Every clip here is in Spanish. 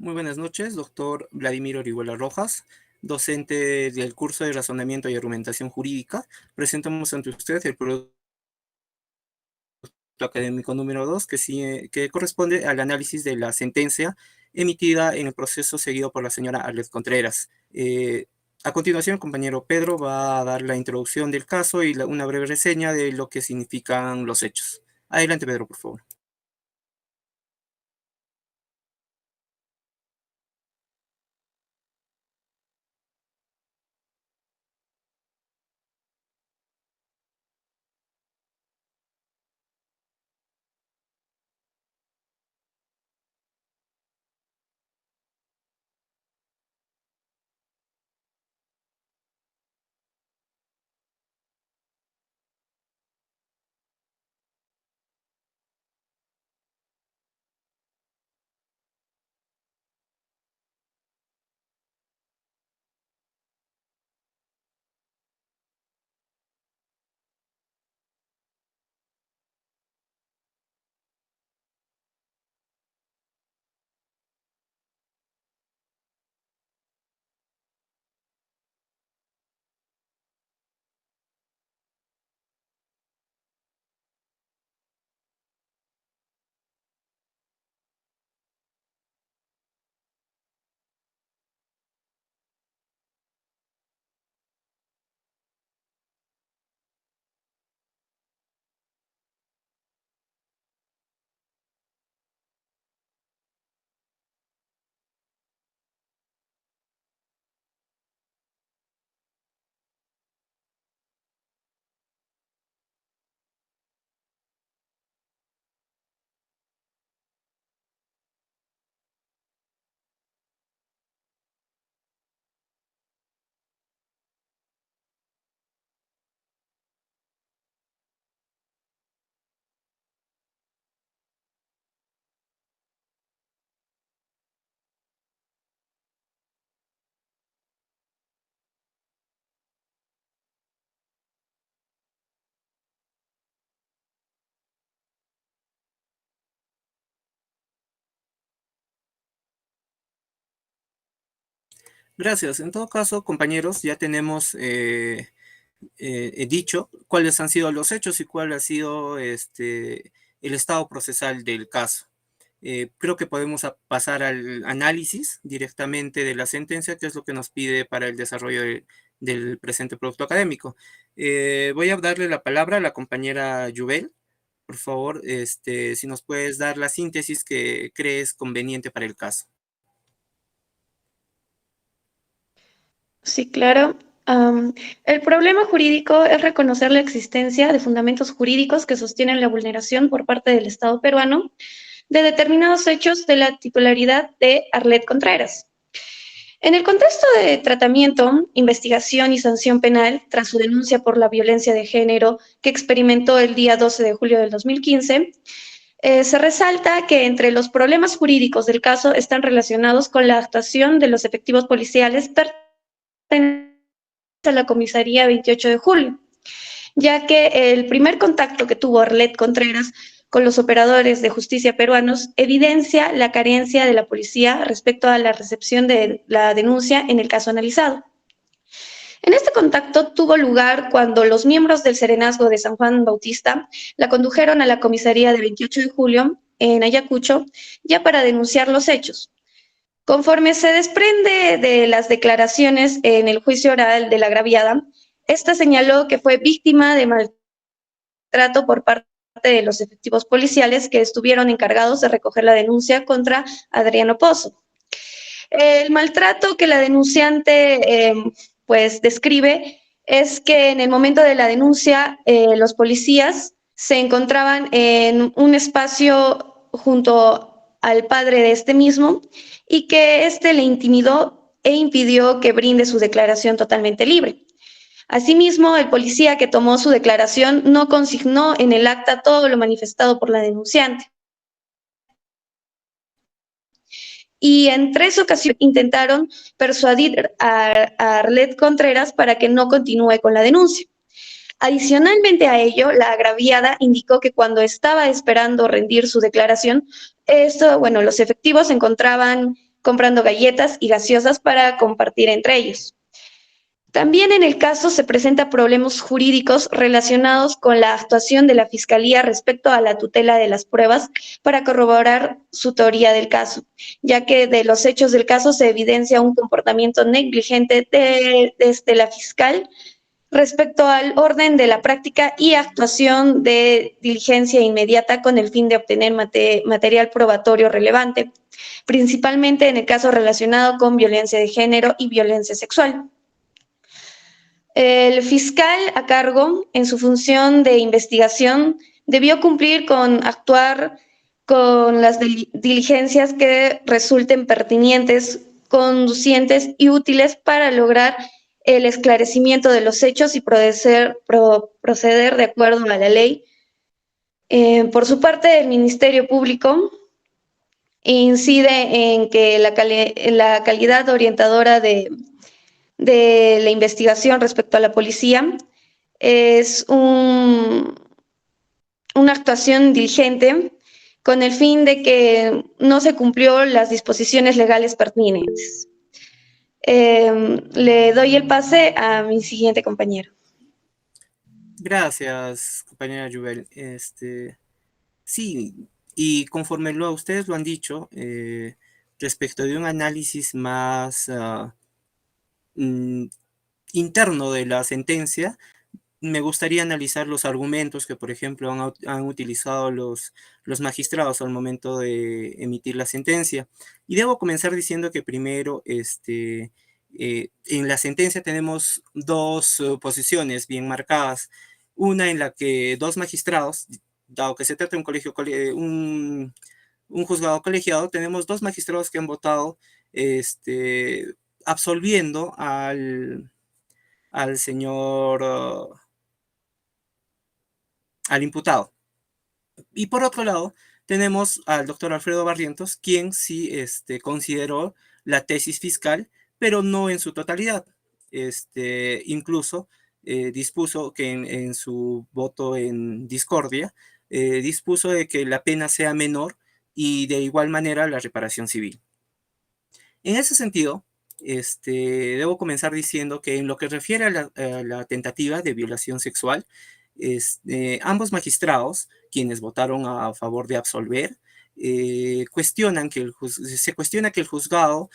Muy buenas noches, doctor Vladimir Orihuela Rojas, docente del curso de Razonamiento y Argumentación Jurídica. Presentamos ante usted el producto académico número 2, que corresponde al análisis de la sentencia emitida en el proceso seguido por la señora Arlet Contreras. A continuación, el compañero Pedro va a dar la introducción del caso y una breve reseña de lo que significan los hechos. Adelante, Pedro, por favor. Gracias. En todo caso, compañeros, ya tenemos dicho cuáles han sido los hechos y cuál ha sido el estado procesal del caso. Creo que podemos pasar al análisis directamente de la sentencia, que es lo que nos pide para el desarrollo del presente producto académico. Voy a darle la palabra a la compañera Yubel. Por favor, si nos puedes dar la síntesis que crees conveniente para el caso. Sí, claro. El problema jurídico es reconocer la existencia de fundamentos jurídicos que sostienen la vulneración por parte del Estado peruano de determinados hechos de la titularidad de Arlet Contreras. En el contexto de tratamiento, investigación y sanción penal tras su denuncia por la violencia de género que experimentó el día 12 de julio del 2015, se resalta que entre los problemas jurídicos del caso están relacionados con la actuación de los efectivos policiales pertenecientes a la comisaría 28 de julio, ya que el primer contacto que tuvo Arlet Contreras con los operadores de justicia peruanos evidencia la carencia de la policía respecto a la recepción de la denuncia en el caso analizado. En este contacto tuvo lugar cuando los miembros del Serenazgo de San Juan Bautista la condujeron a la comisaría de 28 de julio en Ayacucho ya para denunciar los hechos. Conforme se desprende de las declaraciones en el juicio oral de la agraviada, esta señaló que fue víctima de maltrato por parte de los efectivos policiales que estuvieron encargados de recoger la denuncia contra Adriano Pozo. El maltrato que la denunciante pues describe es que en el momento de la denuncia los policías se encontraban en un espacio junto al padre de este mismo y que éste le intimidó e impidió que brinde su declaración totalmente libre. Asimismo, el policía que tomó su declaración no consignó en el acta todo lo manifestado por la denunciante. Y en 3 ocasiones intentaron persuadir a Arlet Contreras para que no continúe con la denuncia. Adicionalmente a ello, la agraviada indicó que cuando estaba esperando rendir su declaración, los efectivos se encontraban comprando galletas y gaseosas para compartir entre ellos. También en el caso se presentan problemas jurídicos relacionados con la actuación de la Fiscalía respecto a la tutela de las pruebas para corroborar su teoría del caso, ya que de los hechos del caso se evidencia un comportamiento negligente desde la fiscal respecto al orden de la práctica y actuación de diligencia inmediata con el fin de obtener material probatorio relevante, principalmente en el caso relacionado con violencia de género y violencia sexual. El fiscal a cargo, en su función de investigación, debió cumplir con actuar con las diligencias que resulten pertinentes, conducientes y útiles para lograr el esclarecimiento de los hechos y proceder de acuerdo a la ley. Por su parte, el Ministerio Público incide en que la calidad orientadora de la investigación respecto a la policía es una actuación diligente con el fin de que no se cumplió las disposiciones legales pertinentes. Le doy el pase a mi siguiente compañero. Gracias, compañera Jubel. Sí, y conforme ustedes lo han dicho, respecto de un análisis más interno de la sentencia, me gustaría analizar los argumentos que, por ejemplo, han utilizado los magistrados al momento de emitir la sentencia. Y debo comenzar diciendo que primero, en la sentencia tenemos dos posiciones bien marcadas. Una en la que dos magistrados, dado que se trata de un colegio, un juzgado colegiado, tenemos dos magistrados que han votado absolviendo al señor, al imputado. Y por otro lado, tenemos al doctor Alfredo Barrientos, quien sí consideró la tesis fiscal, pero no en su totalidad. Incluso dispuso que en su voto en discordia, dispuso de que la pena sea menor y de igual manera la reparación civil. En ese sentido, debo comenzar diciendo que en lo que refiere a la tentativa de violación sexual, ambos magistrados, quienes votaron a favor de absolver, se cuestiona que el juzgado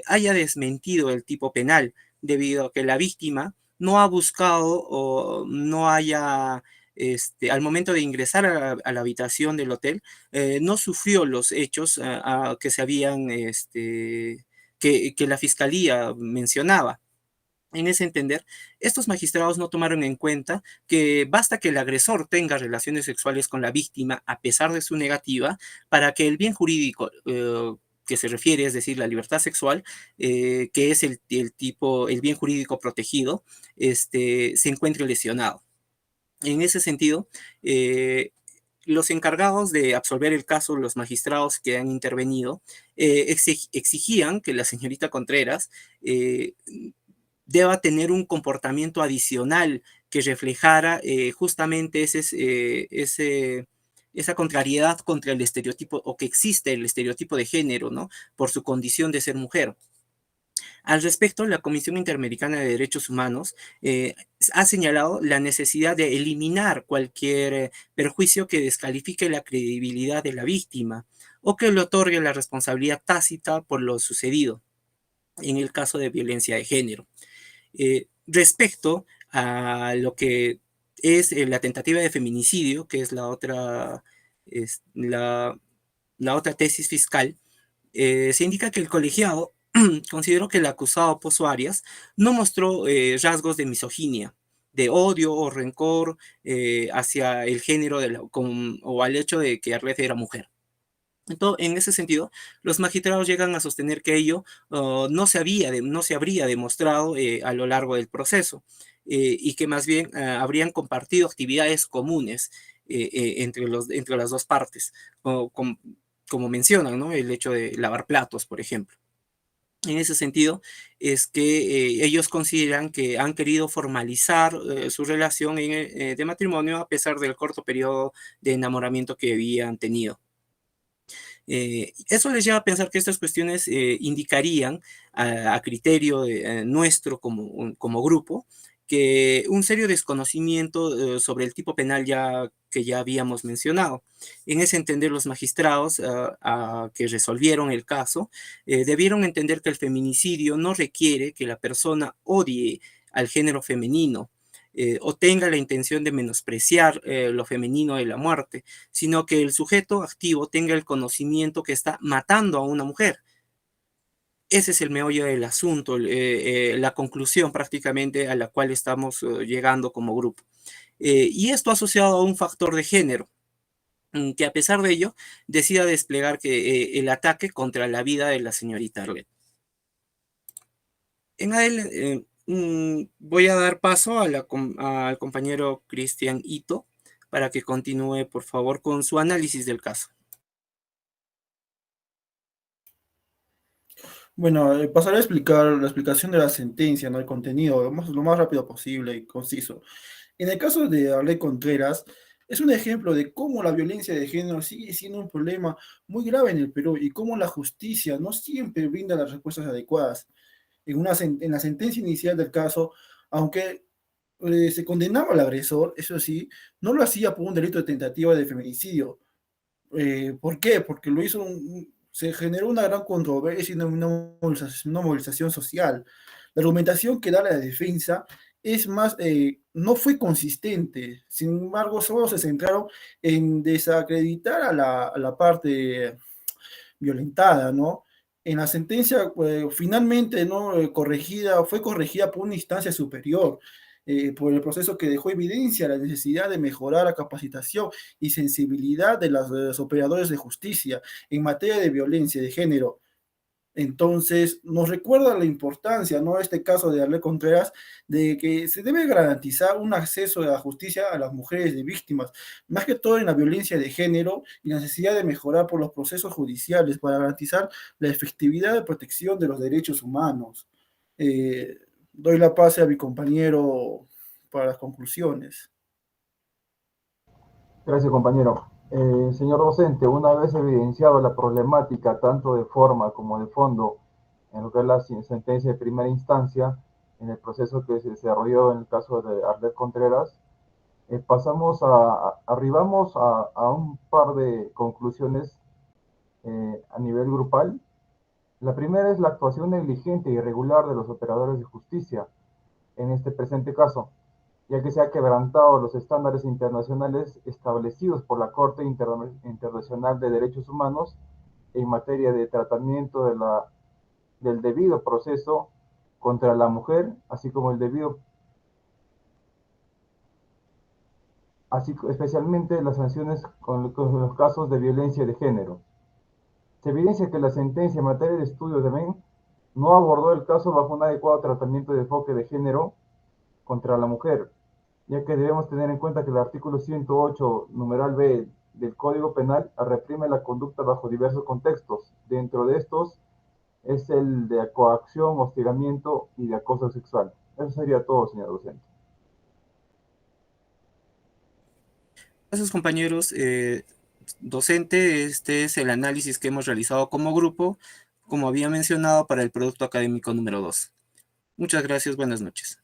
haya desmentido el tipo penal, debido a que la víctima no ha buscado o no haya, al momento de ingresar a la habitación del hotel, no sufrió los hechos que se habían, que la fiscalía mencionaba. En ese entender, estos magistrados no tomaron en cuenta que basta que el agresor tenga relaciones sexuales con la víctima a pesar de su negativa para que el bien jurídico que se refiere, es decir, la libertad sexual, que es el bien jurídico protegido, se encuentre lesionado. En ese sentido, los encargados de absolver el caso, los magistrados que han intervenido, exigían que la señorita Contreras deba tener un comportamiento adicional que reflejara justamente esa contrariedad contra el estereotipo, o que existe el estereotipo de género, ¿no? Por su condición de ser mujer. Al respecto, la Comisión Interamericana de Derechos Humanos ha señalado la necesidad de eliminar cualquier perjuicio que descalifique la credibilidad de la víctima o que le otorgue la responsabilidad tácita por lo sucedido en el caso de violencia de género. Respecto a lo que es la tentativa de feminicidio, que es la otra tesis fiscal, se indica que el colegiado consideró que el acusado Pozo Arias no mostró rasgos de misoginia, de odio o rencor hacia el género o al hecho de que Arlet era mujer. Entonces, en ese sentido, los magistrados llegan a sostener que ello no se habría demostrado a lo largo del proceso y que más bien habrían compartido actividades comunes entre las dos partes, como mencionan, ¿no? El hecho de lavar platos, por ejemplo. En ese sentido, es que ellos consideran que han querido formalizar su relación de matrimonio a pesar del corto periodo de enamoramiento que habían tenido. Eso les lleva a pensar que estas cuestiones indicarían a criterio nuestro como grupo que un serio desconocimiento sobre el tipo penal que ya habíamos mencionado. En ese entender, los magistrados que resolvieron el caso debieron entender que el feminicidio no requiere que la persona odie al género femenino, o tenga la intención de menospreciar lo femenino de la muerte, sino que el sujeto activo tenga el conocimiento que está matando a una mujer. Ese es el meollo del asunto, la conclusión prácticamente a la cual estamos llegando como grupo. Y esto asociado a un factor de género, que a pesar de ello decida desplegar el ataque contra la vida de la señorita Arlet. Voy a dar paso al compañero Cristian Ito para que continúe, por favor, con su análisis del caso. Bueno, pasaré a explicar la explicación de la sentencia, ¿no? El contenido, lo más rápido posible y conciso. En el caso de Arlet Contreras, es un ejemplo de cómo la violencia de género sigue siendo un problema muy grave en el Perú y cómo la justicia no siempre brinda las respuestas adecuadas. En la sentencia inicial del caso, aunque se condenaba al agresor, eso sí, no lo hacía por un delito de tentativa de feminicidio. ¿Por qué? Porque se generó una gran controversia y una movilización social. La argumentación que da la defensa es más, no fue consistente. Sin embargo, solo se centraron en desacreditar a la parte violentada, ¿no? En la sentencia, finalmente, ¿no? Fue corregida por una instancia superior, por el proceso que dejó evidencia la necesidad de mejorar la capacitación y sensibilidad de los operadores de justicia en materia de violencia de género. Entonces, nos recuerda la importancia, ¿no? Este caso de Arlet Contreras, de que se debe garantizar un acceso a la justicia a las mujeres de víctimas, más que todo en la violencia de género y la necesidad de mejorar por los procesos judiciales para garantizar la efectividad de protección de los derechos humanos. Doy la pase a mi compañero para las conclusiones. Gracias, compañero. Señor docente, una vez evidenciado la problemática tanto de forma como de fondo en lo que es la sentencia de primera instancia, en el proceso que se desarrolló en el caso de Arlet Contreras, arribamos a un par de conclusiones a nivel grupal. La primera es la actuación negligente e irregular de los operadores de justicia en este presente caso, ya que se ha quebrantado los estándares internacionales establecidos por la Corte Internacional de Derechos Humanos en materia de tratamiento del debido proceso contra la mujer, especialmente las sanciones con los casos de violencia de género. Se evidencia que la sentencia en materia de estudios de MEN no abordó el caso bajo un adecuado tratamiento de enfoque de género contra la mujer, ya que debemos tener en cuenta que el artículo 108, numeral B del Código Penal, reprime la conducta bajo diversos contextos. Dentro de estos es el de coacción, hostigamiento y de acoso sexual. Eso sería todo, señor docente. Gracias, compañeros. Docente, este es el análisis que hemos realizado como grupo, como había mencionado, para el producto académico número 2. Muchas gracias, buenas noches.